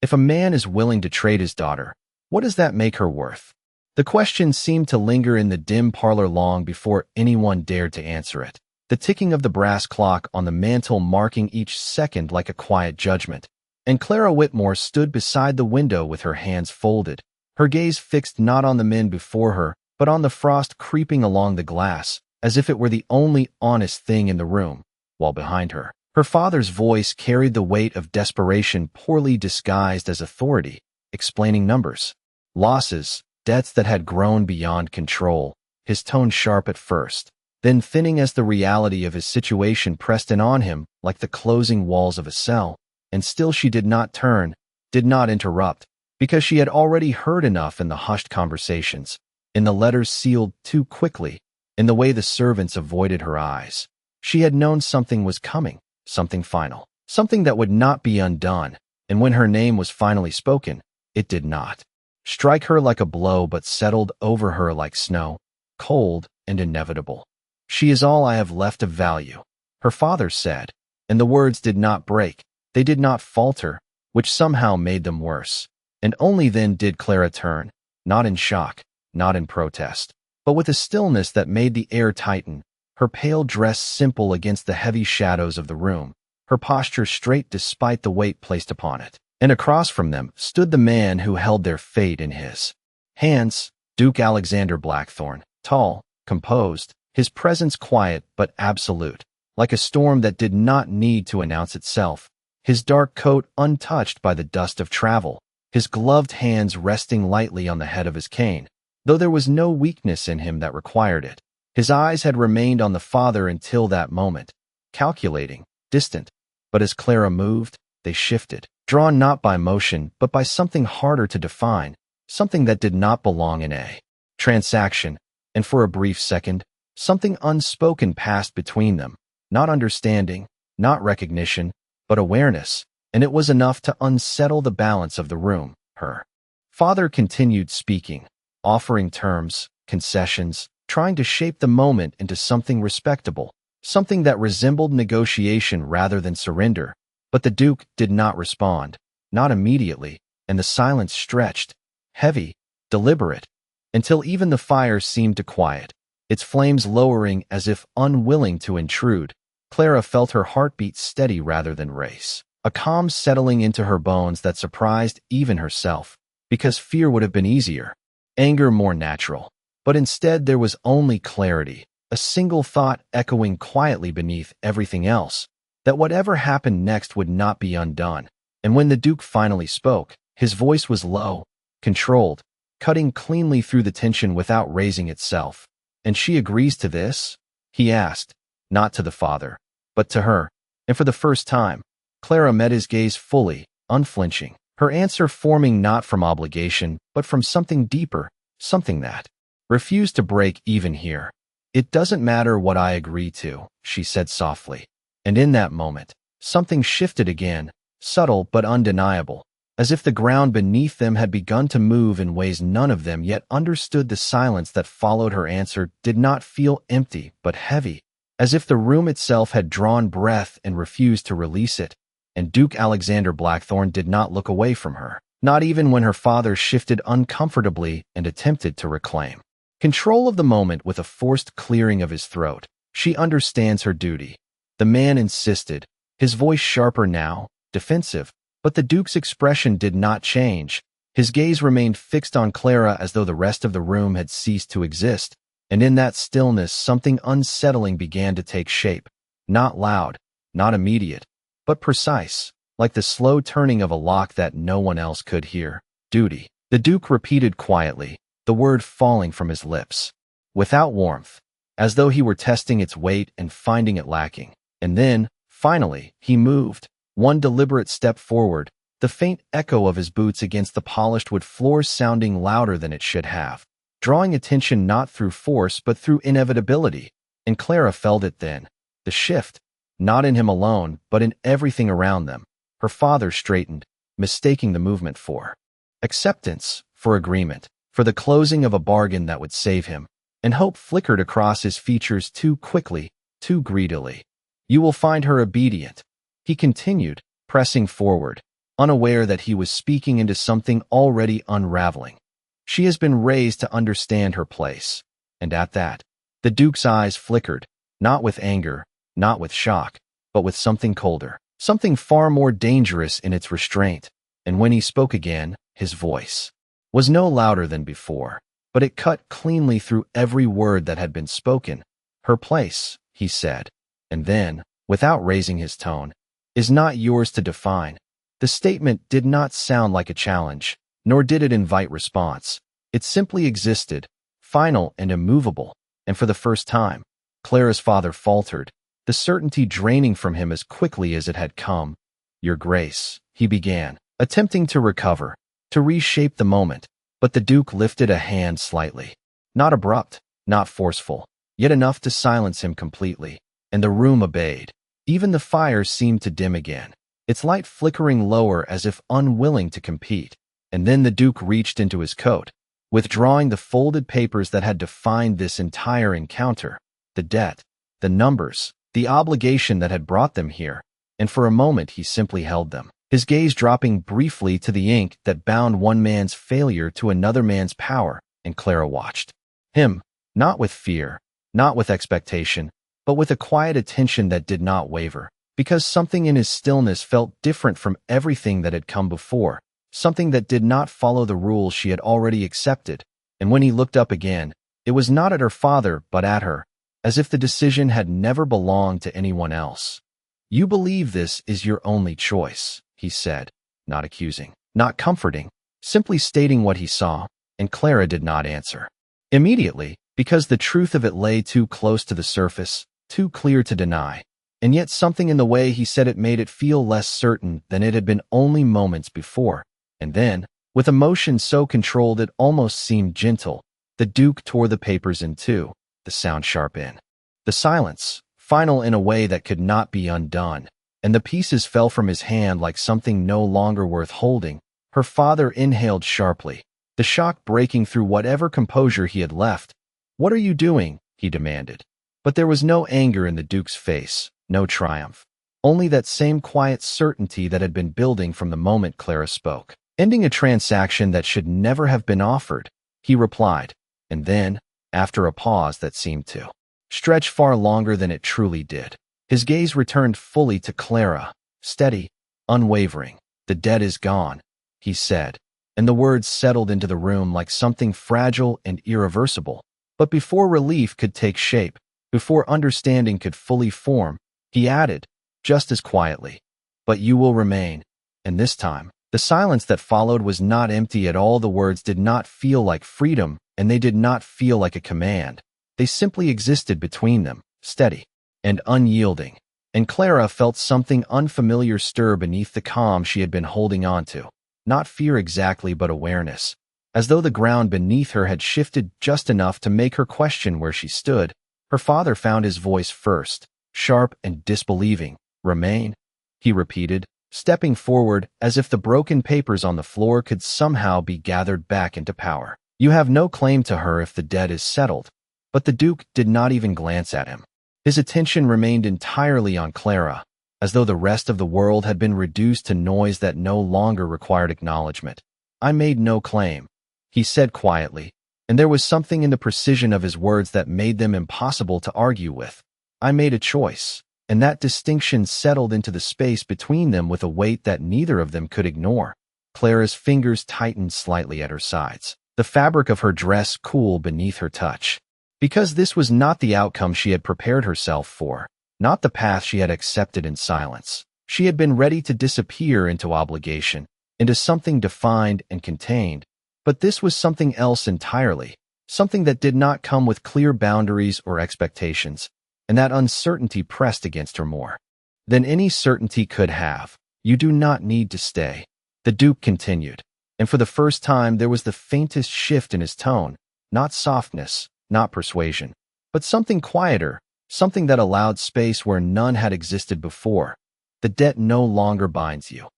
If a man is willing to trade his daughter, what does that make her worth? The question seemed to linger in the dim parlor long before anyone dared to answer it. The ticking of the brass clock on the mantel marking each second like a quiet judgment. And Clara Whitmore stood beside the window with her hands folded, her gaze fixed not on the men before her, but on the frost creeping along the glass, as if it were the only honest thing in the room, while behind her, her father's voice carried the weight of desperation poorly disguised as authority, explaining numbers, losses, debts that had grown beyond control, his tone sharp at first, then thinning as the reality of his situation pressed in on him like the closing walls of a cell. And still she did not turn, did not interrupt, because she had already heard enough in the hushed conversations, in the letters sealed too quickly, in the way the servants avoided her eyes. She had known something was coming, something final, something that would not be undone, and when her name was finally spoken, it did not strike her like a blow but settled over her like snow, cold and inevitable. "She is all I have left of value," her father said, and the words did not break, they did not falter, which somehow made them worse. And only then did Clara turn, not in shock, not in protest, but with a stillness that made the air tighten, her pale dress simple against the heavy shadows of the room, her posture straight despite the weight placed upon it. And across from them stood the man who held their fate in his hands, Duke Alexander Blackthorne, tall, composed, his presence quiet but absolute, like a storm that did not need to announce itself, his dark coat untouched by the dust of travel, his gloved hands resting lightly on the head of his cane, though there was no weakness in him that required it. His eyes had remained on the father until that moment, calculating, distant, but as Clara moved, they shifted, drawn not by motion but by something harder to define, something that did not belong in a transaction, and for a brief second, something unspoken passed between them, not understanding, not recognition, but awareness, and it was enough to unsettle the balance of the room. Her father continued speaking, offering terms, concessions, trying to shape the moment into something respectable, something that resembled negotiation rather than surrender. But the Duke did not respond, not immediately, and the silence stretched, heavy, deliberate, until even the fire seemed to quiet, its flames lowering as if unwilling to intrude. Clara felt her heartbeat steady rather than race, a calm settling into her bones that surprised even herself, because fear would have been easier, anger more natural. But instead there was only clarity, a single thought echoing quietly beneath everything else, that whatever happened next would not be undone. And when the Duke finally spoke, his voice was low, controlled, cutting cleanly through the tension without raising itself. "And she agrees to this?" he asked, not to the father, but to her. And for the first time, Clara met his gaze fully, unflinching, her answer forming not from obligation, but from something deeper, something that refused to break even here. "It doesn't matter what I agree to," she said softly. And in that moment, something shifted again, subtle but undeniable, as if the ground beneath them had begun to move in ways none of them yet understood. The silence that followed her answer did not feel empty but heavy, as if the room itself had drawn breath and refused to release it. And Duke Alexander Blackthorne did not look away from her, not even when her father shifted uncomfortably and attempted to reclaim control of the moment with a forced clearing of his throat. "She understands her duty," the man insisted, his voice sharper now, defensive, but the Duke's expression did not change. His gaze remained fixed on Clara as though the rest of the room had ceased to exist, and in that stillness something unsettling began to take shape, not loud, not immediate, but precise, like the slow turning of a lock that no one else could hear. "Duty," the Duke repeated quietly, the word falling from his lips, without warmth, as though he were testing its weight and finding it lacking. And then, finally, he moved, one deliberate step forward, the faint echo of his boots against the polished wood floor sounding louder than it should have, drawing attention not through force but through inevitability. And Clara felt it then, the shift, not in him alone but in everything around them. Her father straightened, mistaking the movement for acceptance, for agreement, for the closing of a bargain that would save him, and hope flickered across his features too quickly, too greedily. "You will find her obedient," he continued, pressing forward, unaware that he was speaking into something already unraveling. She has been raised to understand her place. And at that, the Duke's eyes flickered, not with anger, not with shock, but with something colder, something far more dangerous in its restraint. And when he spoke again, his voice was no louder than before, but it cut cleanly through every word that had been spoken. Her place, he said, and then, without raising his tone, is not yours to define. The statement did not sound like a challenge, nor did it invite response. It simply existed, final and immovable, and for the first time, Clara's father faltered, the certainty draining from him as quickly as it had come. "Your Grace," he began, attempting to recover, to reshape the moment, but the Duke lifted a hand slightly. Not abrupt, not forceful, yet enough to silence him completely, and the room obeyed. Even the fire seemed to dim again, its light flickering lower as if unwilling to compete. And then the Duke reached into his coat, withdrawing the folded papers that had defined this entire encounter, the debt, the numbers, the obligation that had brought them here, and for a moment he simply held them, his gaze dropping briefly to the ink that bound one man's failure to another man's power, and Clara watched him, not with fear, not with expectation, but with a quiet attention that did not waver, because something in his stillness felt different from everything that had come before, something that did not follow the rules she had already accepted. And when he looked up again, it was not at her father but at her, as if the decision had never belonged to anyone else. "You believe this is your only choice," he said, not accusing, not comforting, simply stating what he saw, and Clara did not answer immediately, because the truth of it lay too close to the surface, too clear to deny. And yet something in the way he said it made it feel less certain than it had been only moments before. And then, with emotion so controlled it almost seemed gentle, the Duke tore the papers in two, the sound sharp in. The silence, final in a way that could not be undone, and the pieces fell from his hand like something no longer worth holding. Her father inhaled sharply, the shock breaking through whatever composure he had left. "What are you doing?" he demanded. But there was no anger in the Duke's face, no triumph, only that same quiet certainty that had been building from the moment Clara spoke. "Ending a transaction that should never have been offered," he replied, and then, after a pause that seemed to stretch far longer than it truly did, his gaze returned fully to Clara, steady, unwavering. "The debt is gone," he said, and the words settled into the room like something fragile and irreversible. But before relief could take shape, before understanding could fully form, he added, just as quietly, "But you will remain." And this time, the silence that followed was not empty at all. The words did not feel like freedom, and they did not feel like a command. They simply existed between them, steady and unyielding. And Clara felt something unfamiliar stir beneath the calm she had been holding on to. Not fear exactly, but awareness, as though the ground beneath her had shifted just enough to make her question where she stood. Her father found his voice first, sharp and disbelieving. "Remain?" he repeated, stepping forward as if the broken papers on the floor could somehow be gathered back into power. "You have no claim to her if the debt is settled." But the Duke did not even glance at him. His attention remained entirely on Clara, as though the rest of the world had been reduced to noise that no longer required acknowledgement. "I made no claim," he said quietly, and there was something in the precision of his words that made them impossible to argue with. "I made a choice," and that distinction settled into the space between them with a weight that neither of them could ignore. Clara's fingers tightened slightly at her sides, the fabric of her dress cool beneath her touch. Because this was not the outcome she had prepared herself for, not the path she had accepted in silence. She had been ready to disappear into obligation, into something defined and contained. But this was something else entirely, something that did not come with clear boundaries or expectations, and that uncertainty pressed against her more than any certainty could have. "You do not need to stay," the Duke continued, and for the first time there was the faintest shift in his tone, not softness, not persuasion, but something quieter, something that allowed space where none had existed before. "The debt no longer binds you."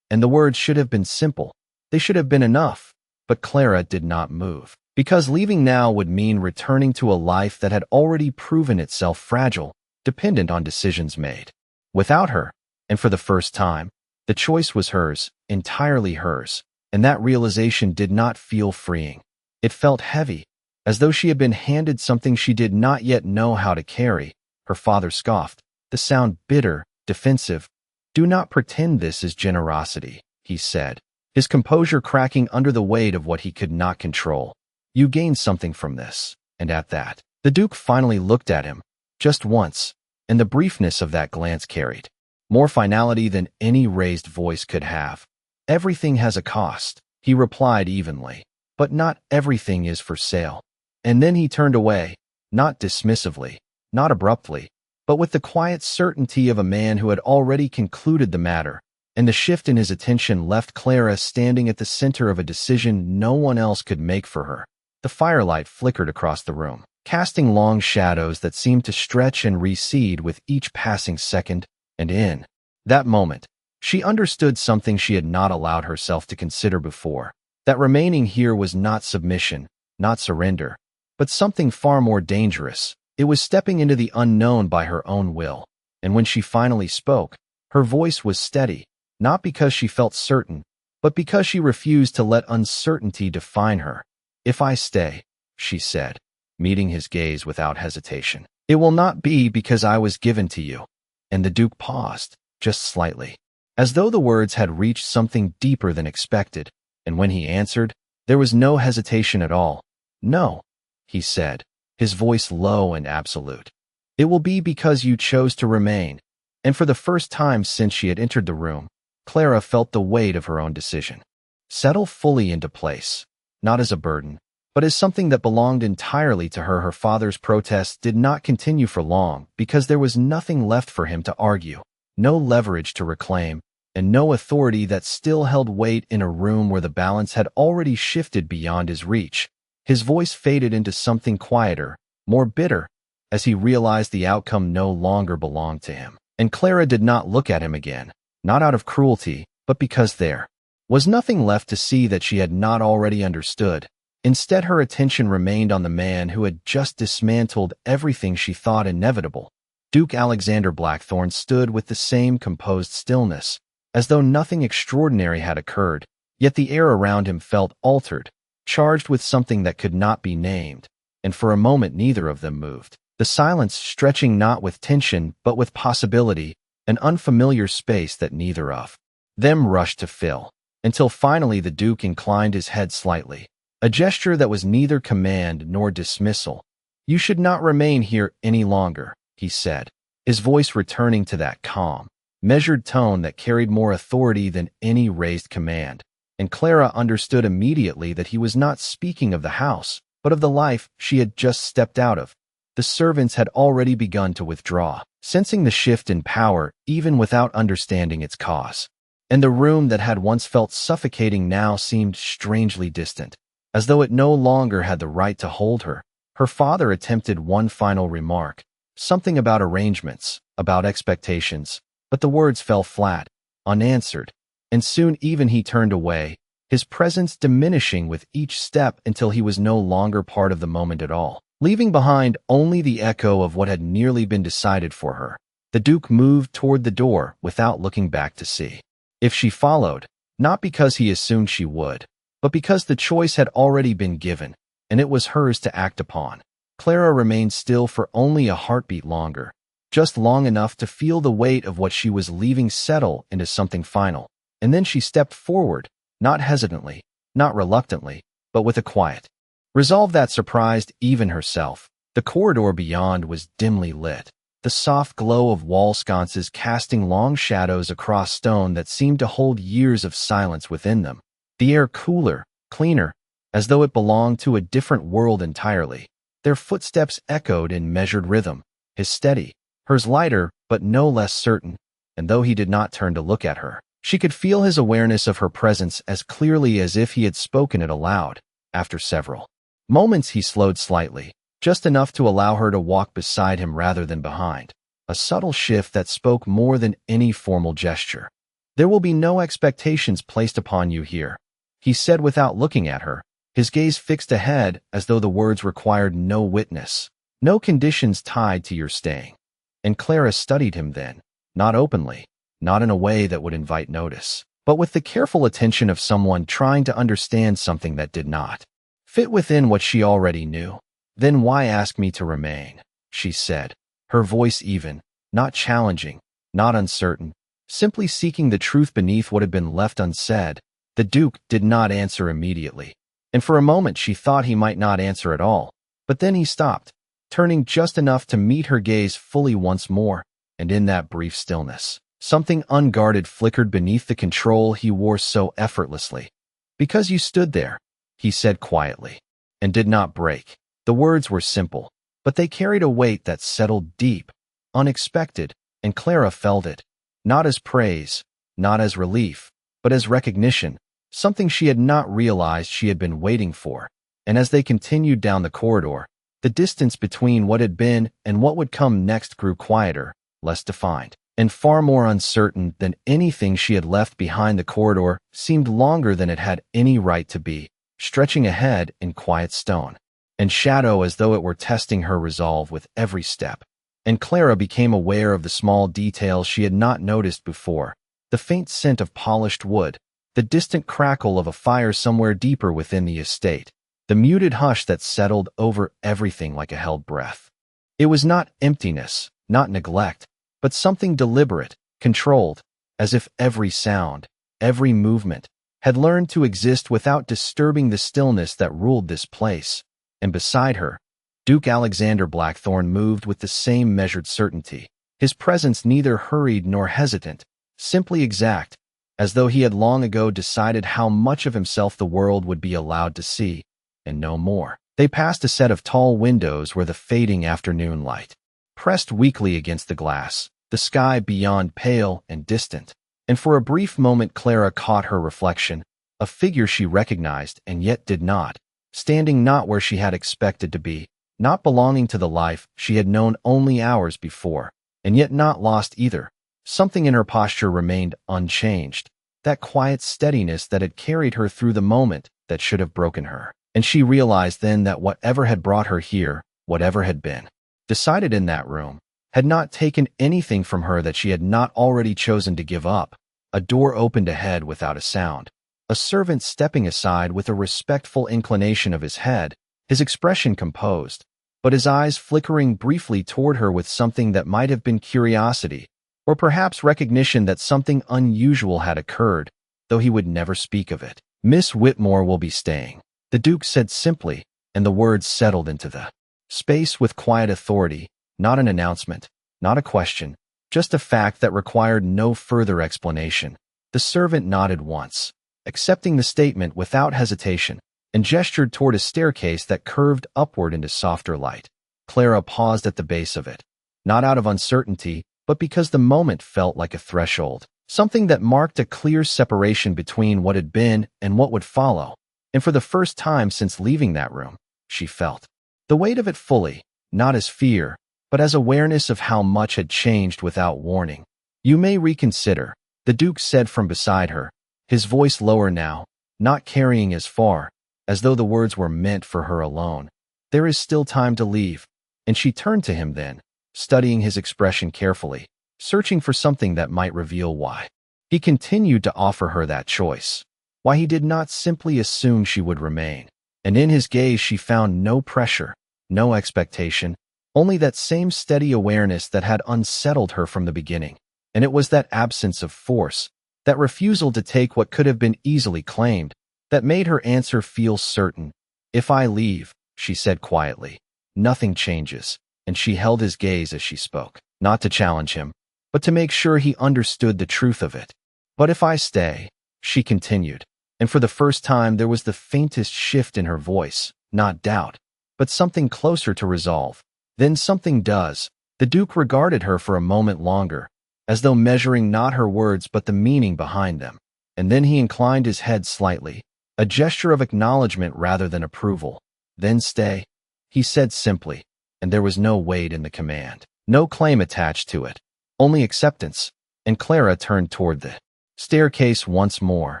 And the words should have been simple. They should have been enough. But Clara did not move, because leaving now would mean returning to a life that had already proven itself fragile, dependent on decisions made without her. And for the first time, The choice was hers, entirely hers, and that realization did not feel freeing. It felt heavy, as though she had been handed something she did not yet know how to carry. Her father scoffed, the sound bitter, defensive. "Do not pretend this is generosity," he said, his composure cracking under the weight of what he could not control. "You gain something from this." And at that, the Duke finally looked at him, just once, and the briefness of that glance carried more finality than any raised voice could have. "Everything has a cost," he replied evenly, "but not everything is for sale." And then he turned away, not dismissively, not abruptly, but with the quiet certainty of a man who had already concluded the matter, and the shift in his attention left Clara standing at the center of a decision no one else could make for her. The firelight flickered across the room, casting long shadows that seemed to stretch and recede with each passing second, and in that moment, she understood something she had not allowed herself to consider before, that remaining here was not submission, not surrender, but something far more dangerous. It was stepping into the unknown by her own will, and when she finally spoke, her voice was steady, not because she felt certain, but because she refused to let uncertainty define her. "If I stay," she said, meeting his gaze without hesitation, "it will not be because I was given to you." And the Duke paused, just slightly, as though the words had reached something deeper than expected, and when he answered, there was no hesitation at all. "No," he said, his voice low and absolute. "It will be because you chose to remain." And for the first time since she had entered the room, Clara felt the weight of her own decision settle fully into place, not as a burden, but as something that belonged entirely to her. Her father's protests did not continue for long because there was nothing left for him to argue, no leverage to reclaim, and no authority that still held weight in a room where the balance had already shifted beyond his reach. His voice faded into something quieter, more bitter, as he realized the outcome no longer belonged to him. And Clara did not look at him again, not out of cruelty, but because there was nothing left to see that she had not already understood. Instead, her attention remained on the man who had just dismantled everything she thought inevitable. Duke Alexander Blackthorne stood with the same composed stillness, as though nothing extraordinary had occurred, yet the air around him felt altered, charged with something that could not be named, and for a moment neither of them moved, the silence stretching not with tension but with possibility, an unfamiliar space that neither of them rushed to fill, until finally the Duke inclined his head slightly, a gesture that was neither command nor dismissal. "You should not remain here any longer," he said, his voice returning to that calm, measured tone that carried more authority than any raised command. And Clara understood immediately that he was not speaking of the house, but of the life she had just stepped out of. The servants had already begun to withdraw, sensing the shift in power even without understanding its cause. And the room that had once felt suffocating now seemed strangely distant, as though it no longer had the right to hold her. Her father attempted one final remark, something about arrangements, about expectations, but the words fell flat, unanswered, and soon even he turned away, his presence diminishing with each step until he was no longer part of the moment at all, leaving behind only the echo of what had nearly been decided for her. The Duke moved toward the door without looking back to see if she followed, not because he assumed she would, but because the choice had already been given, and it was hers to act upon. Clara remained still for only a heartbeat longer, just long enough to feel the weight of what she was leaving settle into something final, and then she stepped forward, not hesitantly, not reluctantly, but with a quiet resolve that surprised even herself. The corridor beyond was dimly lit, the soft glow of wall sconces casting long shadows across stone that seemed to hold years of silence within them. The air cooler, cleaner, as though it belonged to a different world entirely. Their footsteps echoed in measured rhythm, his steady, hers lighter but no less certain, and though he did not turn to look at her, she could feel his awareness of her presence as clearly as if he had spoken it aloud. After several moments he slowed slightly, just enough to allow her to walk beside him rather than behind, a subtle shift that spoke more than any formal gesture. "There will be no expectations placed upon you here," he said without looking at her, his gaze fixed ahead as though the words required no witness, "no conditions tied to your staying." And Clara studied him then, not openly, not in a way that would invite notice, but with the careful attention of someone trying to understand something that did not fit within what she already knew. "Then why ask me to remain?" she said, her voice even, not challenging, not uncertain, simply seeking the truth beneath what had been left unsaid. The Duke did not answer immediately, and for a moment she thought he might not answer at all. But then he stopped, turning just enough to meet her gaze fully once more, and in that brief stillness, something unguarded flickered beneath the control he wore so effortlessly. "Because you stood there," he said quietly, and did not break. The words were simple, but they carried a weight that settled deep, unexpected, and Clara felt it, not as praise, not as relief, but as recognition, something she had not realized she had been waiting for. And as they continued down the corridor, the distance between what had been and what would come next grew quieter, less defined, and far more uncertain than anything she had left behind. The corridor seemed longer than it had any right to be, stretching ahead in quiet stone and shadow as though it were testing her resolve with every step. And Clara became aware of the small details she had not noticed before, the faint scent of polished wood, the distant crackle of a fire somewhere deeper within the estate, the muted hush that settled over everything like a held breath. It was not emptiness, not neglect, but something deliberate, controlled, as if every sound, every movement, had learned to exist without disturbing the stillness that ruled this place. And beside her, Duke Alexander Blackthorne moved with the same measured certainty, his presence neither hurried nor hesitant, simply exact, as though he had long ago decided how much of himself the world would be allowed to see, and no more. They passed a set of tall windows where the fading afternoon light pressed weakly against the glass, the sky beyond pale and distant. And for a brief moment Clara caught her reflection, a figure she recognized and yet did not, standing not where she had expected to be, not belonging to the life she had known only hours before, and yet not lost either. Something in her posture remained unchanged, that quiet steadiness that had carried her through the moment that should have broken her. And she realized then that whatever had brought her here, whatever had been decided in that room, had not taken anything from her that she had not already chosen to give up. A door opened ahead without a sound. A servant stepping aside with a respectful inclination of his head, his expression composed, but his eyes flickering briefly toward her with something that might have been curiosity, or perhaps recognition that something unusual had occurred, though he would never speak of it. "Miss Whitmore will be staying," the Duke said simply, and the words settled into the space with quiet authority, not an announcement, not a question, just a fact that required no further explanation. The servant nodded once, accepting the statement without hesitation, and gestured toward a staircase that curved upward into softer light. Clara paused at the base of it, not out of uncertainty, but because the moment felt like a threshold, something that marked a clear separation between what had been and what would follow. And for the first time since leaving that room, she felt the weight of it fully, not as fear, but as awareness of how much had changed without warning. "You may reconsider," the Duke said from beside her, his voice lower now, not carrying as far, as though the words were meant for her alone. "There is still time to leave." And she turned to him then, studying his expression carefully, searching for something that might reveal why he continued to offer her that choice, why he did not simply assume she would remain. And in his gaze she found no pressure, no expectation, only that same steady awareness that had unsettled her from the beginning. And it was that absence of force, that refusal to take what could have been easily claimed, that made her answer feel certain. "If I leave," she said quietly, "nothing changes." And she held his gaze as she spoke, not to challenge him, but to make sure he understood the truth of it. "But if I stay," she continued, and for the first time there was the faintest shift in her voice, not doubt, but something closer to resolve. "Then something does." The Duke regarded her for a moment longer, as though measuring not her words but the meaning behind them, and then he inclined his head slightly, a gesture of acknowledgement rather than approval. "Then stay," he said simply, and there was no weight in the command, no claim attached to it, only acceptance. And Clara turned toward the staircase once more,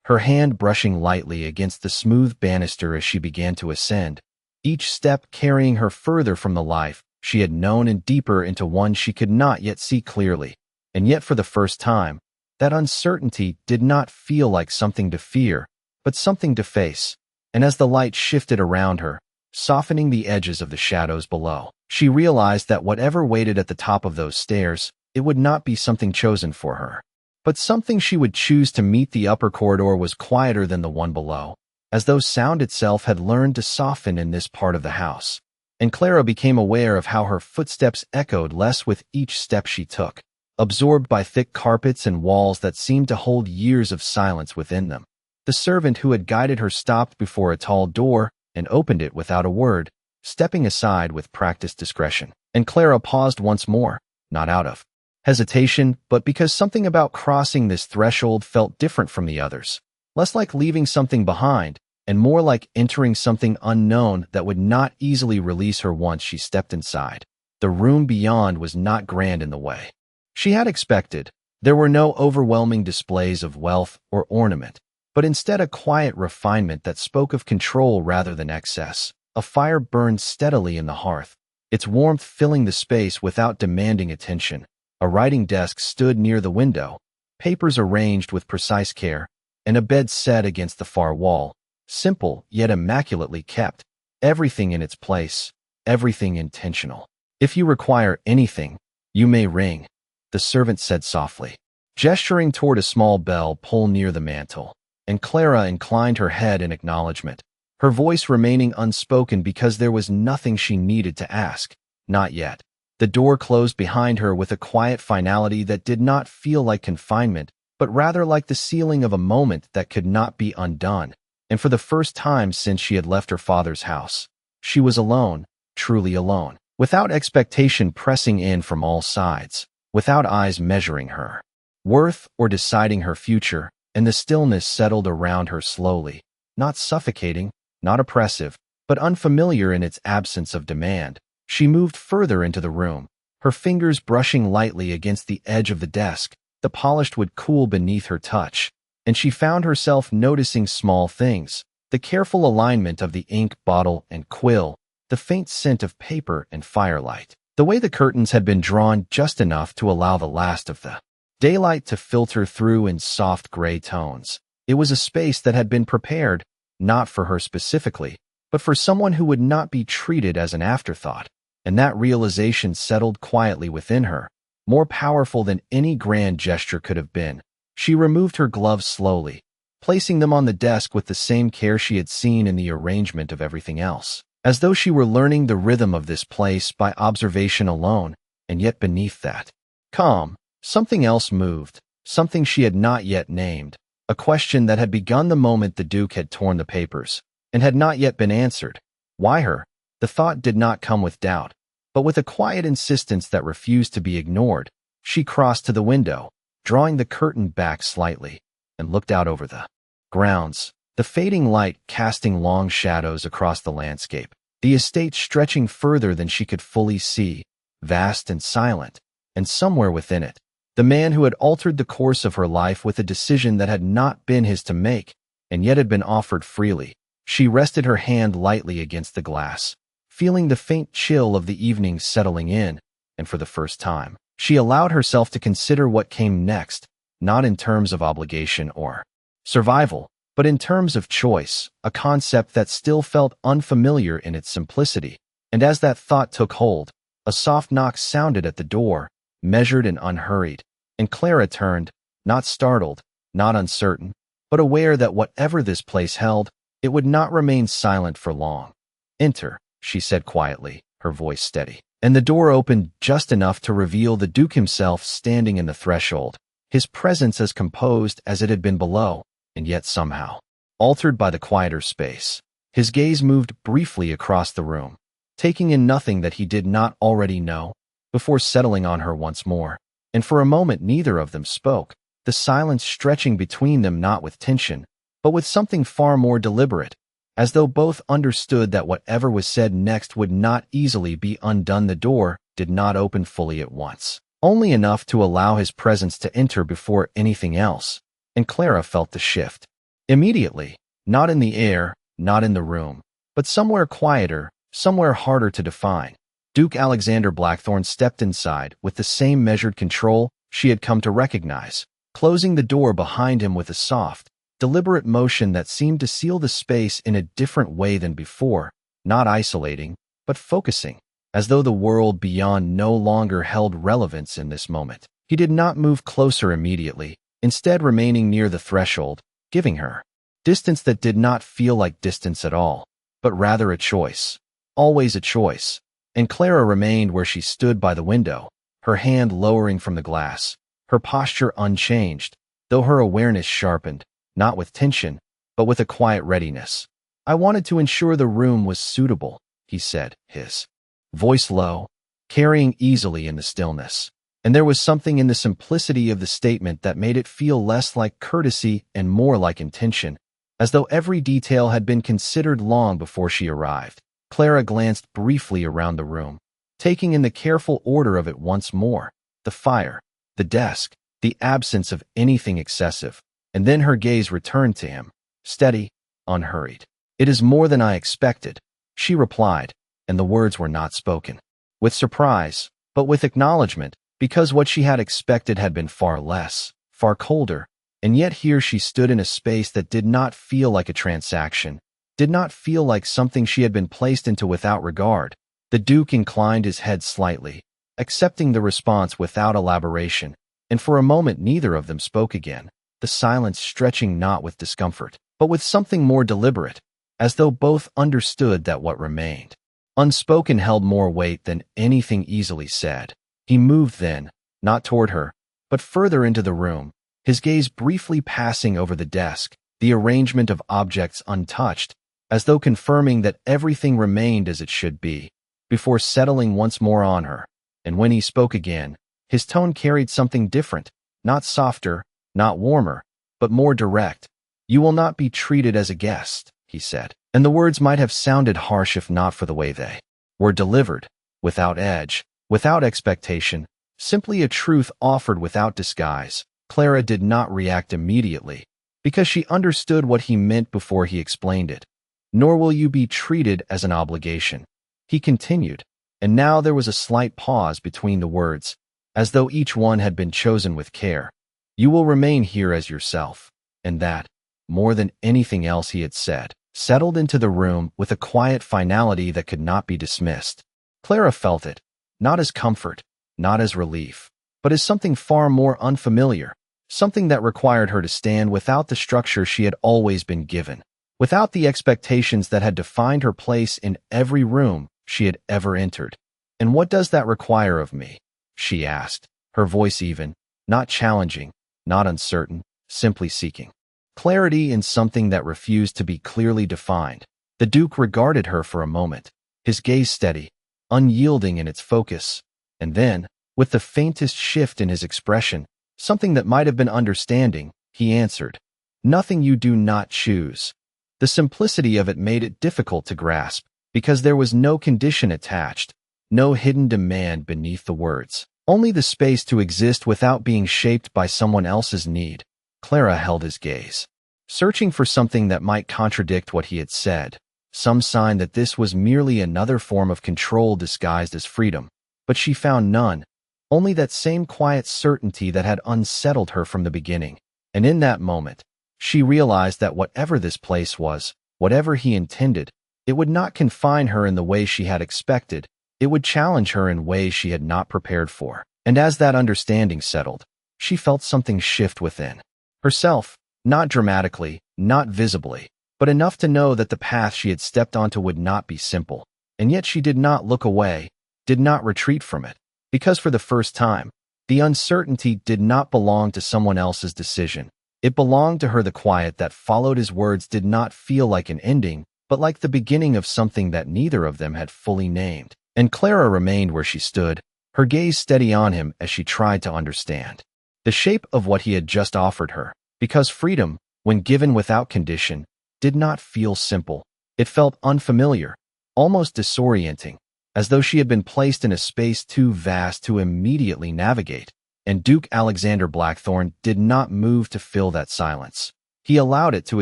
her hand brushing lightly against the smooth banister as she began to ascend, each step carrying her further from the life she had known and deeper into one she could not yet see clearly. And yet for the first time, that uncertainty did not feel like something to fear, but something to face. And as the light shifted around her, softening the edges of the shadows below, she realized that whatever waited at the top of those stairs, it would not be something chosen for her, but something she would choose to meet. The upper corridor was quieter than the one below, as though sound itself had learned to soften in this part of the house. And Clara became aware of how her footsteps echoed less with each step she took, absorbed by thick carpets and walls that seemed to hold years of silence within them. The servant who had guided her stopped before a tall door and opened it without a word, stepping aside with practiced discretion. And Clara paused once more, not out of hesitation, but because something about crossing this threshold felt different from the others, less like leaving something behind, and more like entering something unknown that would not easily release her once she stepped inside. The room beyond was not grand in the way she had expected. There were no overwhelming displays of wealth or ornament, but instead a quiet refinement that spoke of control rather than excess. A fire burned steadily in the hearth, its warmth filling the space without demanding attention. A writing desk stood near the window, papers arranged with precise care, and a bed set against the far wall, simple yet immaculately kept, everything in its place, everything intentional. "If you require anything, you may ring," the servant said softly, gesturing toward a small bell pull near the mantel. And Clara inclined her head in acknowledgement, her voice remaining unspoken because there was nothing she needed to ask. Not yet. The door closed behind her with a quiet finality that did not feel like confinement, but rather like the sealing of a moment that could not be undone. And for the first time since she had left her father's house, she was alone, truly alone, without expectation pressing in from all sides, without eyes measuring her worth or deciding her future. And the stillness settled around her slowly, not suffocating, not oppressive, but unfamiliar in its absence of demand. She moved further into the room, her fingers brushing lightly against the edge of the desk. The polished wood cool beneath her touch, and she found herself noticing small things: the careful alignment of the ink bottle and quill, the faint scent of paper and firelight, the way the curtains had been drawn just enough to allow the last of the daylight to filter through in soft gray tones. It was a space that had been prepared, not for her specifically, but for someone who would not be treated as an afterthought. And that realization settled quietly within her, more powerful than any grand gesture could have been. She removed her gloves slowly, placing them on the desk with the same care she had seen in the arrangement of everything else, as though she were learning the rhythm of this place by observation alone. And yet beneath that calm, something else moved, something she had not yet named, a question that had begun the moment the Duke had torn the papers, and had not yet been answered. Why her? The thought did not come with doubt, but with a quiet insistence that refused to be ignored. She crossed to the window, drawing the curtain back slightly, and looked out over the grounds, the fading light casting long shadows across the landscape, the estate stretching further than she could fully see, vast and silent, and somewhere within it, the man who had altered the course of her life with a decision that had not been his to make, and yet had been offered freely. She rested her hand lightly against the glass, feeling the faint chill of the evening settling in, and for the first time, she allowed herself to consider what came next, not in terms of obligation or survival, but in terms of choice, a concept that still felt unfamiliar in its simplicity. And as that thought took hold, a soft knock sounded at the door, measured and unhurried, and Clara turned, not startled, not uncertain, but aware that whatever this place held, it would not remain silent for long. "Enter," she said quietly, her voice steady. And the door opened just enough to reveal the Duke himself standing in the threshold, his presence as composed as it had been below, and yet somehow altered by the quieter space. His gaze moved briefly across the room, taking in nothing that he did not already know, before settling on her once more. And for a moment neither of them spoke, the silence stretching between them not with tension, but with something far more deliberate, as though both understood that whatever was said next would not easily be undone. The door did not open fully at once, only enough to allow his presence to enter before anything else, and Clara felt the shift. Immediately, not in the air, not in the room, but somewhere quieter, somewhere harder to define. Duke Alexander Blackthorne stepped inside with the same measured control, she had come to recognize, closing the door behind him with a soft, deliberate motion that seemed to seal the space in a different way than before, not isolating, but focusing, as though the world beyond no longer held relevance in this moment. He did not move closer immediately, instead remaining near the threshold, giving her distance that did not feel like distance at all, but rather a choice. Always a choice. And Clara remained where she stood by the window, her hand lowering from the glass, her posture unchanged, though her awareness sharpened, not with tension, but with a quiet readiness. "I wanted to ensure the room was suitable," he said, his voice low, carrying easily in the stillness. And there was something in the simplicity of the statement that made it feel less like courtesy and more like intention, as though every detail had been considered long before she arrived. Clara glanced briefly around the room, taking in the careful order of it once more, the fire, the desk, the absence of anything excessive, and then her gaze returned to him, steady, unhurried. "It is more than I expected," she replied, and the words were not spoken with surprise, but with acknowledgement, because what she had expected had been far less, far colder, and yet here she stood in a space that did not feel like a transaction, did not feel like something she had been placed into without regard. The Duke inclined his head slightly, accepting the response without elaboration, and for a moment neither of them spoke again, the silence stretching not with discomfort, but with something more deliberate, as though both understood that what remained unspoken held more weight than anything easily said. He moved then, not toward her, but further into the room, his gaze briefly passing over the desk, the arrangement of objects untouched, as though confirming that everything remained as it should be, before settling once more on her. And when he spoke again, his tone carried something different, not softer, not warmer, but more direct. "You will not be treated as a guest," he said, and the words might have sounded harsh if not for the way they were delivered, without edge, without expectation, simply a truth offered without disguise. Clara did not react immediately, because she understood what he meant before he explained it. "Nor will you be treated as an obligation," he continued, and now there was a slight pause between the words, as though each one had been chosen with care. "You will remain here as yourself," and that, more than anything else he had said, settled into the room with a quiet finality that could not be dismissed. Clara felt it, not as comfort, not as relief, but as something far more unfamiliar, something that required her to stand without the structure she had always been given, without the expectations that had defined her place in every room she had ever entered. "And what does that require of me?" she asked, her voice even, not challenging, not uncertain, simply seeking clarity in something that refused to be clearly defined. The Duke regarded her for a moment, his gaze steady, unyielding in its focus, and then, with the faintest shift in his expression, something that might have been understanding, he answered, "Nothing you do not choose." The simplicity of it made it difficult to grasp, because there was no condition attached, no hidden demand beneath the words, only the space to exist without being shaped by someone else's need. Clara held his gaze, searching for something that might contradict what he had said, some sign that this was merely another form of control disguised as freedom, but she found none, only that same quiet certainty that had unsettled her from the beginning. And in that moment, she realized that whatever this place was, whatever he intended, it would not confine her in the way she had expected, it would challenge her in ways she had not prepared for. And as that understanding settled, she felt something shift within herself, not dramatically, not visibly, but enough to know that the path she had stepped onto would not be simple. And yet she did not look away, did not retreat from it, because for the first time, the uncertainty did not belong to someone else's decision. It belonged to her. The quiet that followed his words did not feel like an ending, but like the beginning of something that neither of them had fully named. And Clara remained where she stood, her gaze steady on him as she tried to understand the shape of what he had just offered her, because freedom, when given without condition, did not feel simple. It felt unfamiliar, almost disorienting, as though she had been placed in a space too vast to immediately navigate. And Duke Alexander Blackthorne did not move to fill that silence. He allowed it to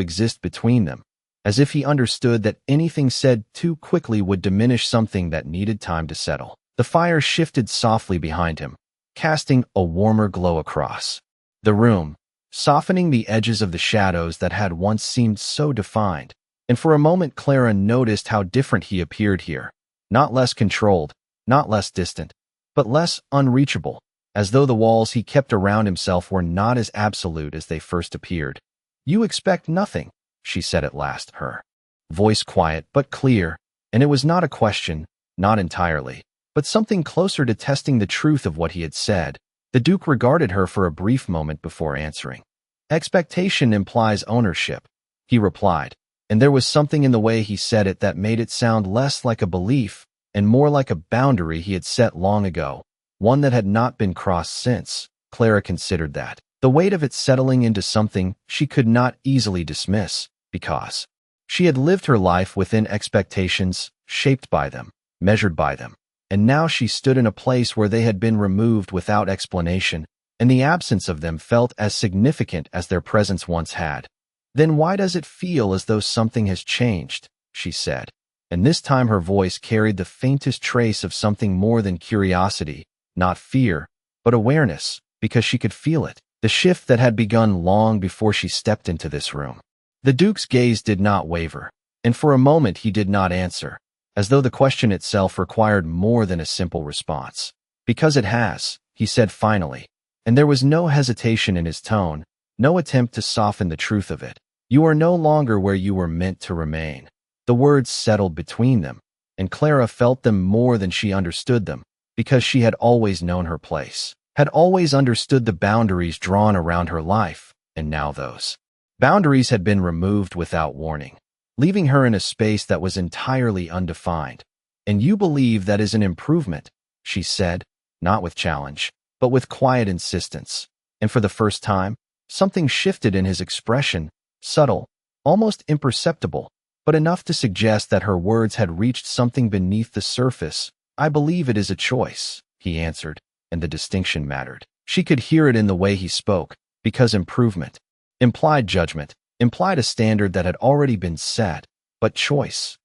exist between them, as if he understood that anything said too quickly would diminish something that needed time to settle. The fire shifted softly behind him, casting a warmer glow across the room, softening the edges of the shadows that had once seemed so defined. And for a moment Clara noticed how different he appeared here. Not less controlled, not less distant, but less unreachable, as though the walls he kept around himself were not as absolute as they first appeared. "You expect nothing," she said at last, her voice quiet but clear, and it was not a question, not entirely, but something closer to testing the truth of what he had said. The Duke regarded her for a brief moment before answering. "Expectation implies ownership," he replied, and there was something in the way he said it that made it sound less like a belief and more like a boundary he had set long ago, one that had not been crossed since. Clara considered that, the weight of it settling into something she could not easily dismiss, because she had lived her life within expectations, shaped by them, measured by them, and now she stood in a place where they had been removed without explanation, and the absence of them felt as significant as their presence once had. "Then why does it feel as though something has changed?" she said, and this time her voice carried the faintest trace of something more than curiosity, not fear, but awareness, because she could feel it, the shift that had begun long before she stepped into this room. The Duke's gaze did not waver, and for a moment he did not answer, as though the question itself required more than a simple response. "Because it has," he said finally, and there was no hesitation in his tone, no attempt to soften the truth of it. "You are no longer where you were meant to remain." The words settled between them, and Clara felt them more than she understood them, because she had always known her place, had always understood the boundaries drawn around her life, and now those boundaries had been removed without warning, leaving her in a space that was entirely undefined. "And you believe that is an improvement," she said, not with challenge, but with quiet insistence. And for the first time, something shifted in his expression, subtle, almost imperceptible, but enough to suggest that her words had reached something beneath the surface. "I believe it is a choice," he answered, and the distinction mattered. She could hear it in the way he spoke, because improvement implied judgment, implied a standard that had already been set, but choice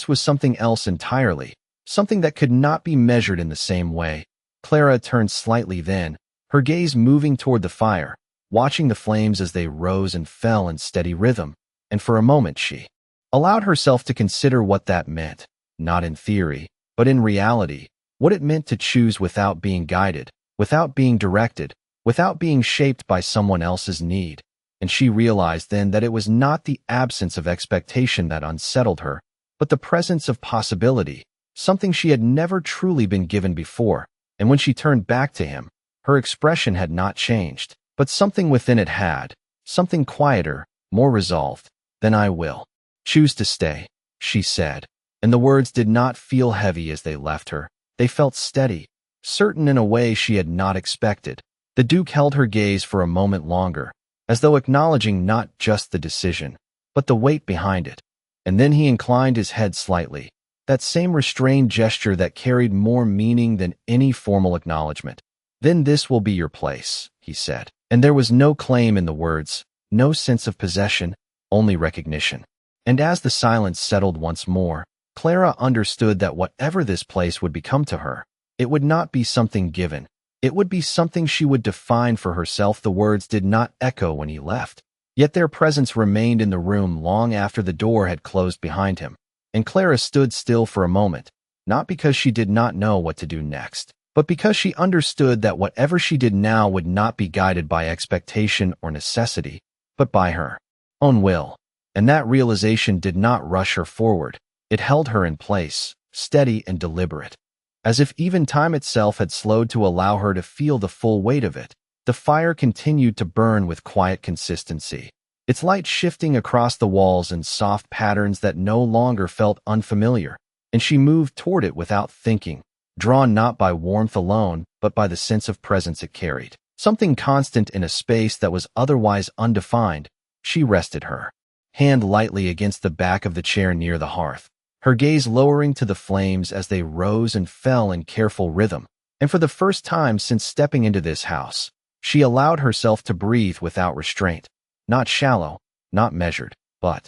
was something else entirely, something that could not be measured in the same way. Clara turned slightly then, her gaze moving toward the fire, watching the flames as they rose and fell in steady rhythm, and for a moment she allowed herself to consider what that meant, not in theory, but in reality, what it meant to choose without being guided, without being directed, without being shaped by someone else's need. And she realized then that it was not the absence of expectation that unsettled her, but the presence of possibility, something she had never truly been given before. And when she turned back to him, her expression had not changed, but something within it had, something quieter, more resolved. "Then I will choose to stay," she said, and the words did not feel heavy as they left her. They felt steady, certain in a way she had not expected. The Duke held her gaze for a moment longer, as though acknowledging not just the decision, but the weight behind it. And then he inclined his head slightly, that same restrained gesture that carried more meaning than any formal acknowledgement. "Then this will be your place," he said. And there was no claim in the words, no sense of possession, only recognition. And as the silence settled once more, Clara understood that whatever this place would become to her, it would not be something given. It would be something she would define for herself. The words did not echo when he left, yet their presence remained in the room long after the door had closed behind him. And Clara stood still for a moment, not because she did not know what to do next, but because she understood that whatever she did now would not be guided by expectation or necessity, but by her own will. And that realization did not rush her forward. It held her in place, steady and deliberate, as if even time itself had slowed to allow her to feel the full weight of it. The fire continued to burn with quiet consistency, its light shifting across the walls in soft patterns that no longer felt unfamiliar, and she moved toward it without thinking, drawn not by warmth alone, but by the sense of presence it carried. Something constant in a space that was otherwise undefined. She rested her hand lightly against the back of the chair near the hearth, her gaze lowering to the flames as they rose and fell in careful rhythm. And for the first time since stepping into this house, she allowed herself to breathe without restraint, not shallow, not measured, but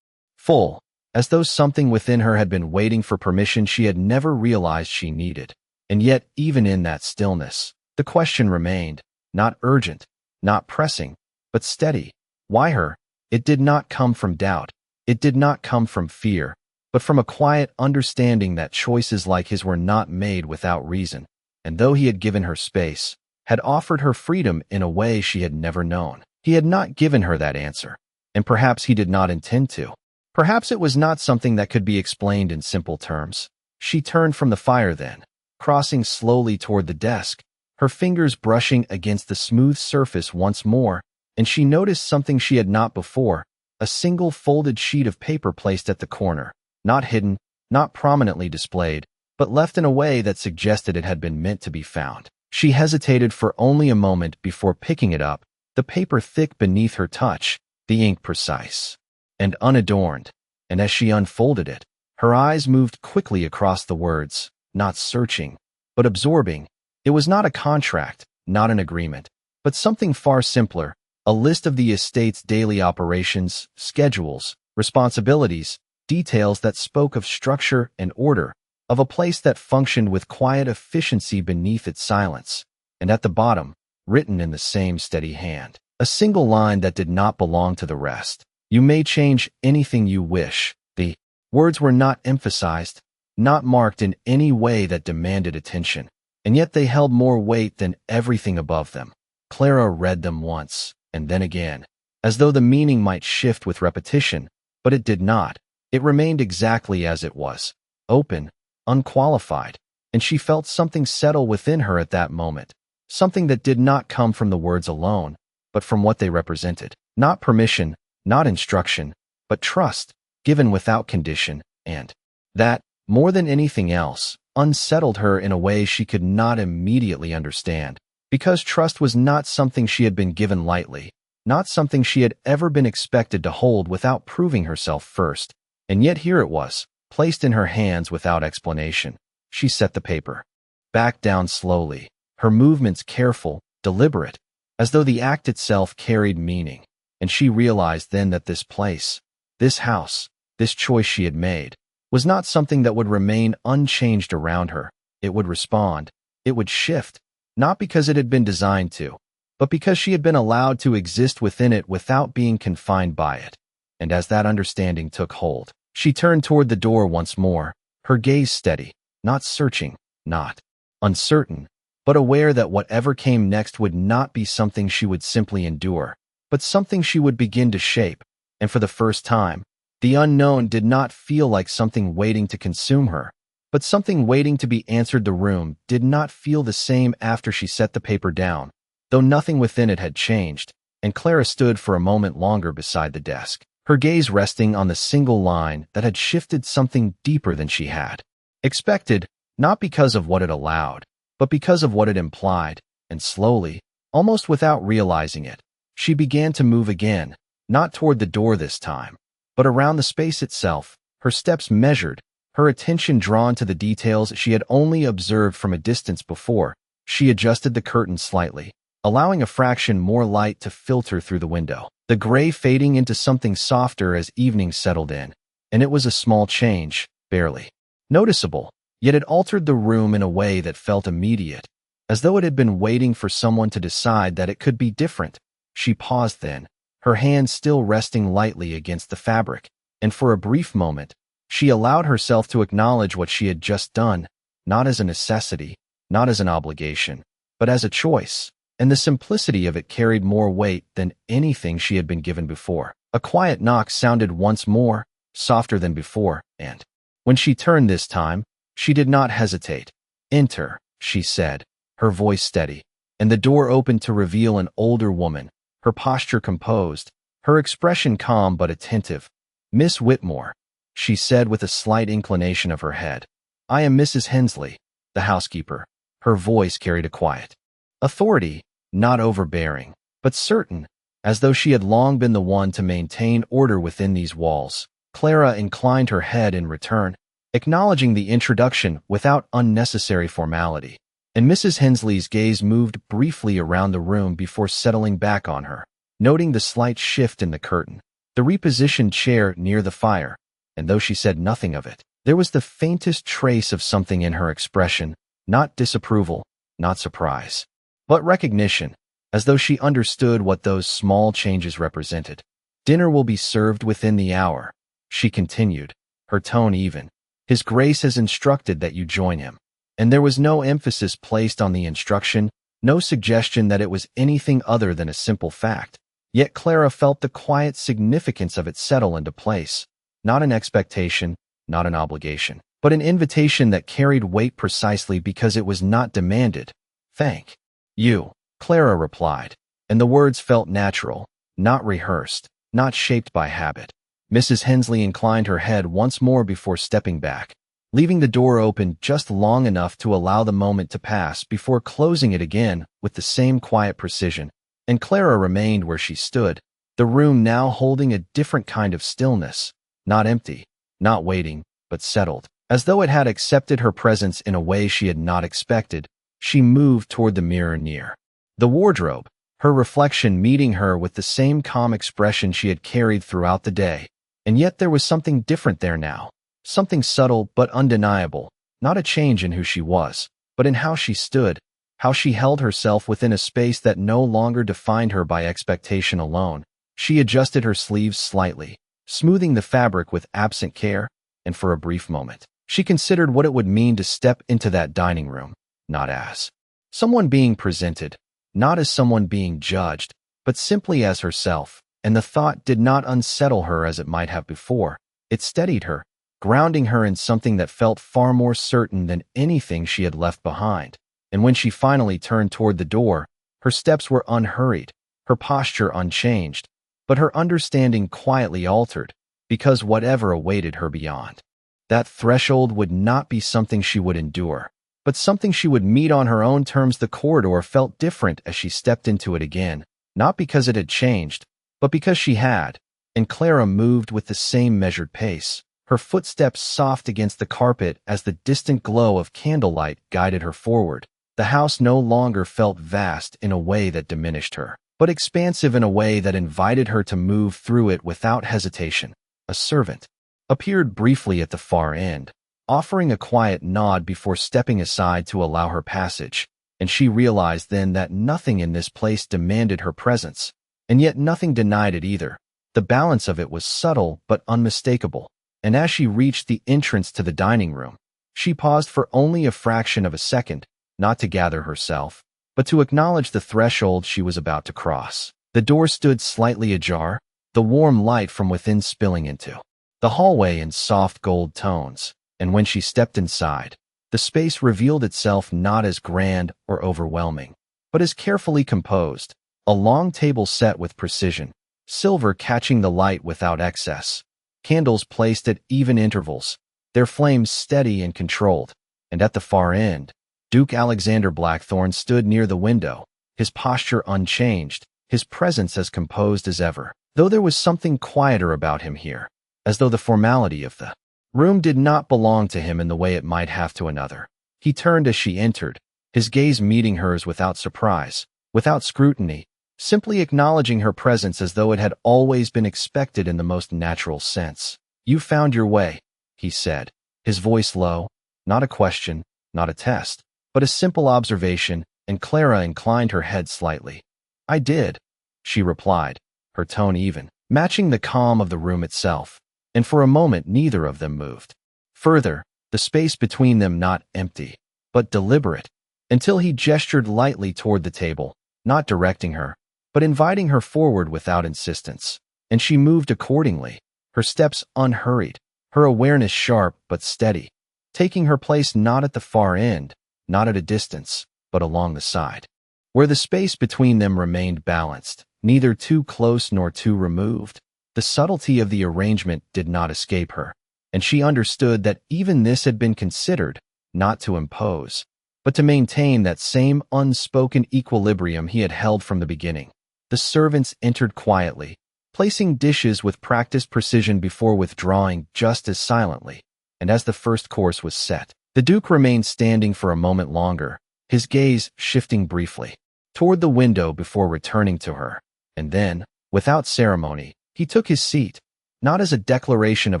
full, as though something within her had been waiting for permission she had never realized she needed. And yet, even in that stillness, The question remained, not urgent, not pressing, but steady. Why her? It did not come from doubt. It did not come from fear, but from a quiet understanding that choices like his were not made without reason. And though he had given her space, had offered her freedom in a way she had never known, he had not given her that answer, and perhaps he did not intend to. Perhaps it was not something that could be explained in simple terms. She turned from the fire then, crossing slowly toward the desk, her fingers brushing against the smooth surface once more, and she noticed something she had not before, a single folded sheet of paper placed at the corner, not hidden, not prominently displayed, but left in a way that suggested it had been meant to be found. She hesitated for only a moment before picking it up, the paper thick beneath her touch, the ink precise and unadorned, and as she unfolded it, her eyes moved quickly across the words, not searching, but absorbing. It was not a contract, not an agreement, but something far simpler, a list of the estate's daily operations, schedules, responsibilities, details that spoke of structure and order, of a place that functioned with quiet efficiency beneath its silence, and at the bottom, written in the same steady hand, a single line that did not belong to the rest. You may change anything you wish. The words were not emphasized, not marked in any way that demanded attention, and yet they held more weight than everything above them. Clara read them once, and then again, as though the meaning might shift with repetition, but it did not. It remained exactly as it was, open, unqualified, and she felt something settle within her at that moment, something that did not come from the words alone, but from what they represented. Not permission, not instruction, but trust, given without condition, and that, more than anything else, unsettled her in a way she could not immediately understand, because trust was not something she had been given lightly, not something she had ever been expected to hold without proving herself first, and yet here it was, placed in her hands without explanation. She set the paper back down slowly, her movements careful, deliberate, as though the act itself carried meaning, and she realized then that this place, this house, this choice she had made, was not something that would remain unchanged around her. It would respond, it would shift, not because it had been designed to, but because she had been allowed to exist within it without being confined by it. And as that understanding took hold, she turned toward the door once more, her gaze steady, not searching, not uncertain, but aware that whatever came next would not be something she would simply endure, but something she would begin to shape. And for the first time, the unknown did not feel like something waiting to consume her, but something waiting to be answered. The room did not feel the same after she set the paper down, though nothing within it had changed, and Clara stood for a moment longer beside the desk, her gaze resting on the single line that had shifted something deeper than she had expected, not because of what it allowed, but because of what it implied, and slowly, almost without realizing it, she began to move again, not toward the door this time, but around the space itself, her steps measured, her attention drawn to the details she had only observed from a distance before. She adjusted the curtain slightly, allowing a fraction more light to filter through the window, the gray fading into something softer as evening settled in, and it was a small change, barely noticeable, yet it altered the room in a way that felt immediate, as though it had been waiting for someone to decide that it could be different. She paused then, her hand still resting lightly against the fabric, and for a brief moment, she allowed herself to acknowledge what she had just done, not as a necessity, not as an obligation, but as a choice, and the simplicity of it carried more weight than anything she had been given before. A quiet knock sounded once more, softer than before, and when she turned this time, she did not hesitate. "Enter," she said, her voice steady, and the door opened to reveal an older woman, her posture composed, her expression calm but attentive. "Miss Whitmore," she said with a slight inclination of her head. "I am Mrs. Hensley, the housekeeper." Her voice carried a quiet authority, not overbearing, but certain, as though she had long been the one to maintain order within these walls. Clara inclined her head in return, acknowledging the introduction without unnecessary formality, and Mrs. Hensley's gaze moved briefly around the room before settling back on her, noting the slight shift in the curtain, the repositioned chair near the fire, and though she said nothing of it, there was the faintest trace of something in her expression, not disapproval, not surprise, but recognition, as though she understood what those small changes represented. "Dinner will be served within the hour," she continued, her tone even. "His Grace has instructed that you join him." And there was no emphasis placed on the instruction, no suggestion that it was anything other than a simple fact. Yet Clara felt the quiet significance of it settle into place. Not an expectation, not an obligation, but an invitation that carried weight precisely because it was not demanded. "Thank you," Clara replied, and the words felt natural, not rehearsed, not shaped by habit. Mrs. Hensley inclined her head once more before stepping back, leaving the door open just long enough to allow the moment to pass before closing it again with the same quiet precision, and Clara remained where she stood, the room now holding a different kind of stillness, not empty, not waiting, but settled. As though it had accepted her presence in a way she had not expected, she moved toward the mirror near the wardrobe, her reflection meeting her with the same calm expression she had carried throughout the day. And yet there was something different there now, something subtle but undeniable, not a change in who she was, but in how she stood, how she held herself within a space that no longer defined her by expectation alone. She adjusted her sleeves slightly, smoothing the fabric with absent care, and for a brief moment, she considered what it would mean to step into that dining room, not as someone being presented, not as someone being judged, but simply as herself. And the thought did not unsettle her as it might have before. It steadied her, grounding her in something that felt far more certain than anything she had left behind. And when she finally turned toward the door, her steps were unhurried, her posture unchanged, but her understanding quietly altered, because whatever awaited her beyond that threshold would not be something she would endure, but something she would meet on her own terms. The corridor felt different as she stepped into it again, not because it had changed, but because she had, and Clara moved with the same measured pace, her footsteps soft against the carpet as the distant glow of candlelight guided her forward. The house no longer felt vast in a way that diminished her, but expansive in a way that invited her to move through it without hesitation. A servant appeared briefly at the far end, offering a quiet nod before stepping aside to allow her passage, and she realized then that nothing in this place demanded her presence, and yet nothing denied it either. The balance of it was subtle but unmistakable, and as she reached the entrance to the dining room, she paused for only a fraction of a second, not to gather herself, but to acknowledge the threshold she was about to cross. The door stood slightly ajar, the warm light from within spilling into the hallway in soft gold tones, and when she stepped inside, the space revealed itself not as grand or overwhelming, but as carefully composed. A long table set with precision, silver catching the light without excess, candles placed at even intervals, their flames steady and controlled, and at the far end, Duke Alexander Blackthorne stood near the window, his posture unchanged, his presence as composed as ever, though there was something quieter about him here, as though the formality of the room did not belong to him in the way it might have to another. He turned as she entered, his gaze meeting hers without surprise, without scrutiny, simply acknowledging her presence as though it had always been expected in the most natural sense. "You found your way," he said, his voice low, not a question, not a test, but a simple observation, and Clara inclined her head slightly. "I did," she replied, her tone even, matching the calm of the room itself, and for a moment neither of them moved. Further, the space between them not empty, but deliberate, until he gestured lightly toward the table, not directing her, but inviting her forward without insistence, and she moved accordingly, her steps unhurried, her awareness sharp but steady, taking her place not at the far end, not at a distance, but along the side, where the space between them remained balanced, neither too close nor too removed. The subtlety of the arrangement did not escape her, and she understood that even this had been considered, not to impose, but to maintain that same unspoken equilibrium he had held from the beginning. The servants entered quietly, placing dishes with practiced precision before withdrawing just as silently, and as the first course was set, the Duke remained standing for a moment longer, his gaze shifting briefly toward the window before returning to her, and then, without ceremony, he took his seat, not as a declaration of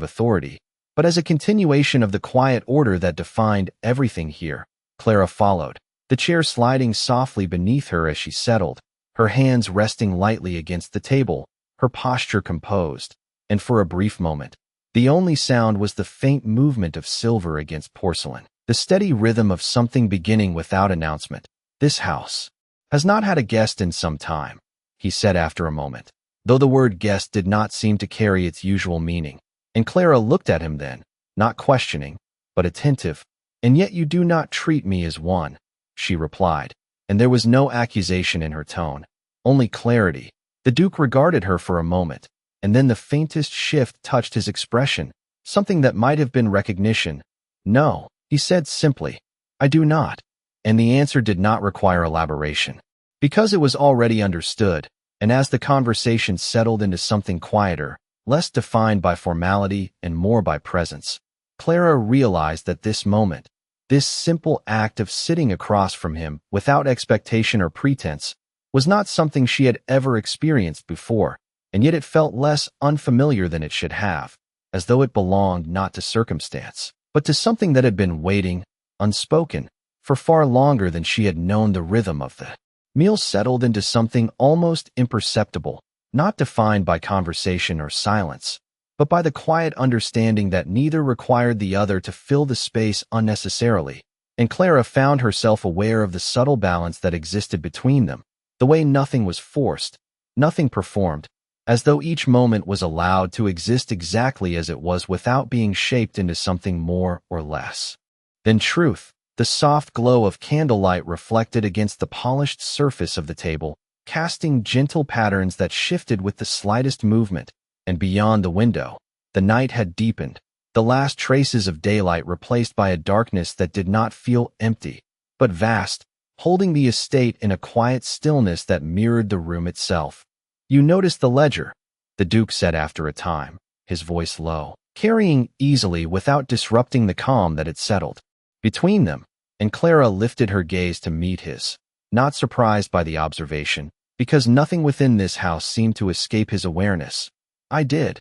authority, but as a continuation of the quiet order that defined everything here. Clara followed, the chair sliding softly beneath her as she settled, her hands resting lightly against the table, her posture composed, and for a brief moment, the only sound was the faint movement of silver against porcelain, the steady rhythm of something beginning without announcement. "This house has not had a guest in some time," he said after a moment, though the word guest did not seem to carry its usual meaning. And Clara looked at him then, not questioning, but attentive. "And yet you do not treat me as one," she replied, and there was no accusation in her tone, only clarity. The Duke regarded her for a moment, and then the faintest shift touched his expression, something that might have been recognition. "No," he said simply, "I do not." And the answer did not require elaboration, because it was already understood, and as the conversation settled into something quieter, less defined by formality and more by presence, Clara realized that this moment, this simple act of sitting across from him without expectation or pretense, was not something she had ever experienced before, and yet it felt less unfamiliar than it should have, as though it belonged not to circumstance, but to something that had been waiting, unspoken, for far longer than she had known. The rhythm of the meal settled into something almost imperceptible, not defined by conversation or silence, but by the quiet understanding that neither required the other to fill the space unnecessarily, and Clara found herself aware of the subtle balance that existed between them, the way nothing was forced, nothing performed, as though each moment was allowed to exist exactly as it was without being shaped into something more or less than truth. The soft glow of candlelight reflected against the polished surface of the table, casting gentle patterns that shifted with the slightest movement, and beyond the window, the night had deepened, the last traces of daylight replaced by a darkness that did not feel empty, but vast, holding the estate in a quiet stillness that mirrored the room itself. "You noticed the ledger," the Duke said after a time, his voice low, carrying easily without disrupting the calm that had settled between them, and Clara lifted her gaze to meet his, not surprised by the observation, because nothing within this house seemed to escape his awareness. "I did,"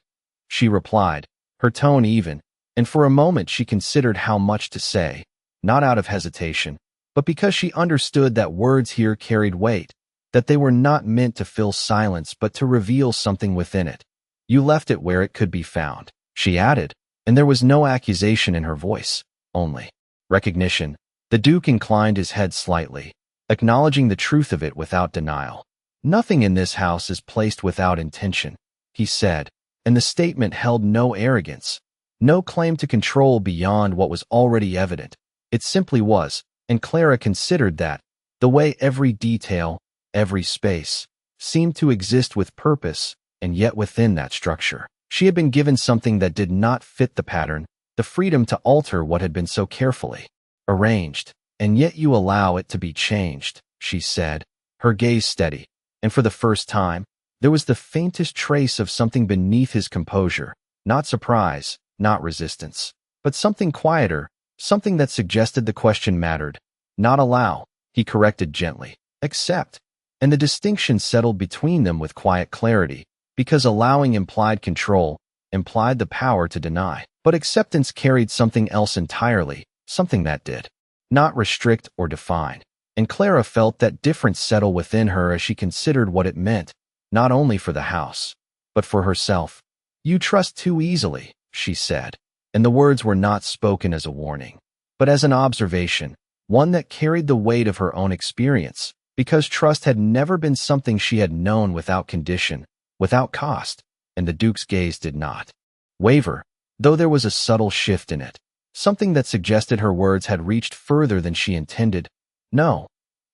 she replied, her tone even, and for a moment she considered how much to say, not out of hesitation, but because she understood that words here carried weight, that they were not meant to fill silence but to reveal something within it. "You left it where it could be found," she added, and there was no accusation in her voice, only recognition. The Duke inclined his head slightly, acknowledging the truth of it without denial. "Nothing in this house is placed without intention," he said, and the statement held no arrogance, no claim to control beyond what was already evident. It simply was, and Clara considered that, the way every detail, every space, seemed to exist with purpose, and yet within that structure, she had been given something that did not fit the pattern, the freedom to alter what had been so carefully arranged. "And yet you allow it to be changed," she said, her gaze steady, and for the first time, there was the faintest trace of something beneath his composure, not surprise, not resistance, but something quieter, something that suggested the question mattered. "Not allow," he corrected gently, "accept." And the distinction settled between them with quiet clarity, because allowing implied control, implied the power to deny, but acceptance carried something else entirely, something that did not restrict or define. And Clara felt that difference settle within her as she considered what it meant, not only for the house, but for herself. "You trust too easily," she said, and the words were not spoken as a warning, but as an observation, one that carried the weight of her own experience, because trust had never been something she had known without condition, without cost, and the Duke's gaze did not waver, though there was a subtle shift in it, something that suggested her words had reached further than she intended. "No,"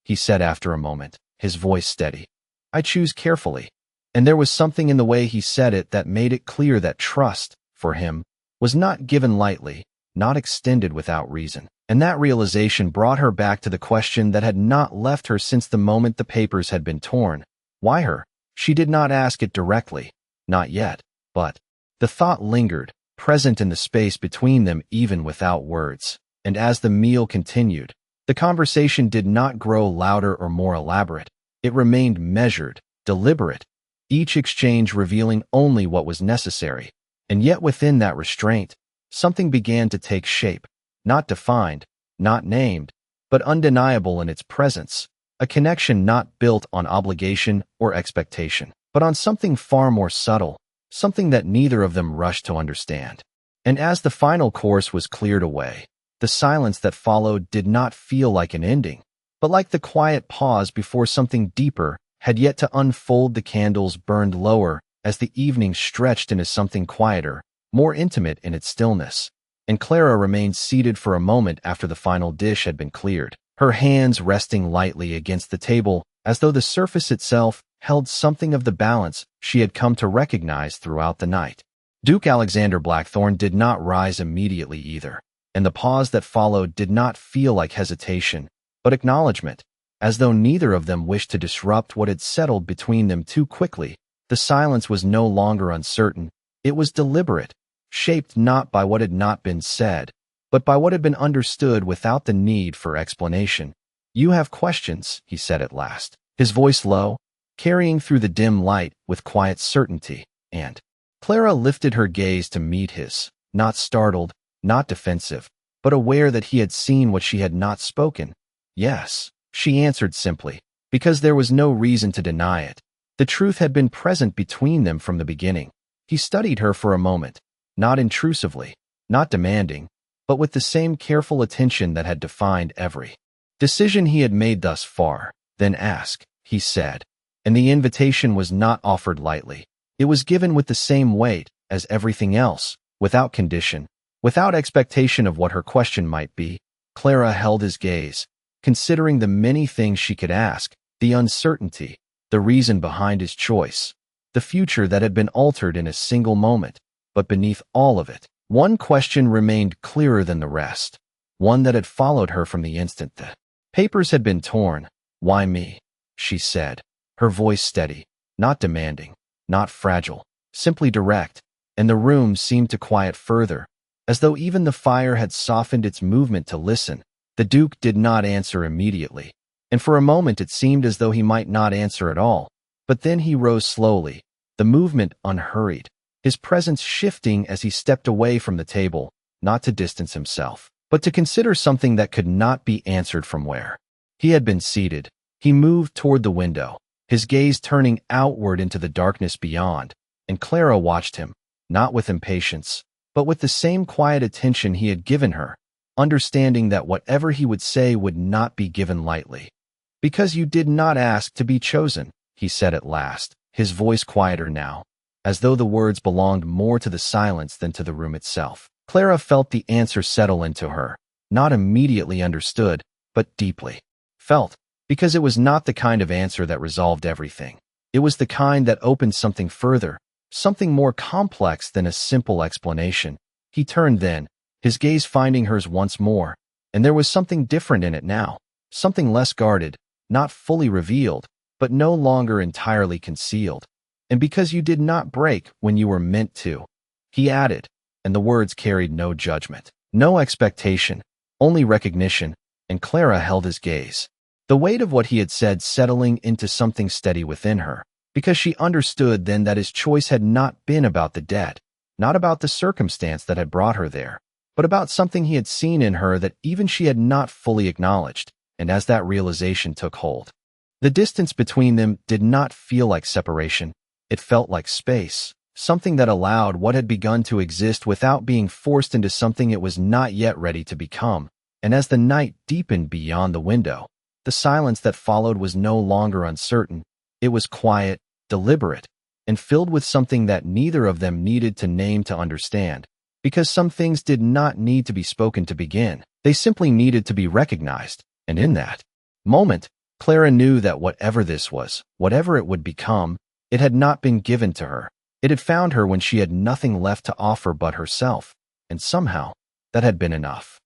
he said after a moment, his voice steady. "I choose carefully." And there was something in the way he said it that made it clear that trust, for him, was not given lightly, not extended without reason. And that realization brought her back to the question that had not left her since the moment the papers had been torn. Why her? She did not ask it directly, not yet, but the thought lingered, present in the space between them even without words. And as the meal continued, the conversation did not grow louder or more elaborate. It remained measured, deliberate, each exchange revealing only what was necessary. And yet within that restraint, something began to take shape, not defined, not named, but undeniable in its presence, a connection not built on obligation or expectation, but on something far more subtle, something that neither of them rushed to understand. And as the final course was cleared away, the silence that followed did not feel like an ending, but like the quiet pause before something deeper had yet to unfold. The candles burned lower as the evening stretched into something quieter, more intimate in its stillness, and Clara remained seated for a moment after the final dish had been cleared, her hands resting lightly against the table as though the surface itself held something of the balance she had come to recognize throughout the night. Duke Alexander Blackthorne did not rise immediately either, and the pause that followed did not feel like hesitation, but acknowledgement, as though neither of them wished to disrupt what had settled between them too quickly. The silence was no longer uncertain, it was deliberate, shaped not by what had not been said, but by what had been understood without the need for explanation. "You have questions," he said at last, his voice low, carrying through the dim light with quiet certainty, and Clara lifted her gaze to meet his, not startled, not defensive, but aware that he had seen what she had not spoken. "Yes," she answered simply, because there was no reason to deny it. The truth had been present between them from the beginning. He studied her for a moment, not intrusively, not demanding, but with the same careful attention that had defined every decision he had made thus far. "Then ask," he said, and the invitation was not offered lightly. It was given with the same weight as everything else, without condition, without expectation of what her question might be. Clara held his gaze, considering the many things she could ask, the uncertainty, the reason behind his choice, the future that had been altered in a single moment. But beneath all of it, one question remained clearer than the rest, one that had followed her from the instant the papers had been torn. "Why me?" she said, her voice steady, not demanding, not fragile, simply direct, and the room seemed to quiet further, as though even the fire had softened its movement to listen. The Duke did not answer immediately, and for a moment it seemed as though he might not answer at all. But then he rose slowly, the movement unhurried, his presence shifting as he stepped away from the table, not to distance himself, but to consider something that could not be answered from where he had been seated. He moved toward the window, his gaze turning outward into the darkness beyond, and Clara watched him, not with impatience, but with the same quiet attention he had given her, understanding that whatever he would say would not be given lightly. "Because you did not ask to be chosen," he said at last, his voice quieter now, as though the words belonged more to the silence than to the room itself. Clara felt the answer settle into her, not immediately understood, but deeply felt, because it was not the kind of answer that resolved everything. It was the kind that opened something further, something more complex than a simple explanation. He turned then, his gaze finding hers once more, and there was something different in it now, something less guarded, not fully revealed, but no longer entirely concealed. "And because you did not break when you were meant to," he added, and the words carried no judgment, no expectation, only recognition, and Clara held his gaze, the weight of what he had said settling into something steady within her, because she understood then that his choice had not been about the debt, not about the circumstance that had brought her there, but about something he had seen in her that even she had not fully acknowledged. And as that realization took hold, the distance between them did not feel like separation. It felt like space, something that allowed what had begun to exist without being forced into something it was not yet ready to become. And as the night deepened beyond the window, the silence that followed was no longer uncertain. It was quiet, deliberate, and filled with something that neither of them needed to name to understand, because some things did not need to be spoken to begin. They simply needed to be recognized. And in that moment, Clara knew that whatever this was, whatever it would become, it had not been given to her. It had found her when she had nothing left to offer but herself, and somehow, that had been enough.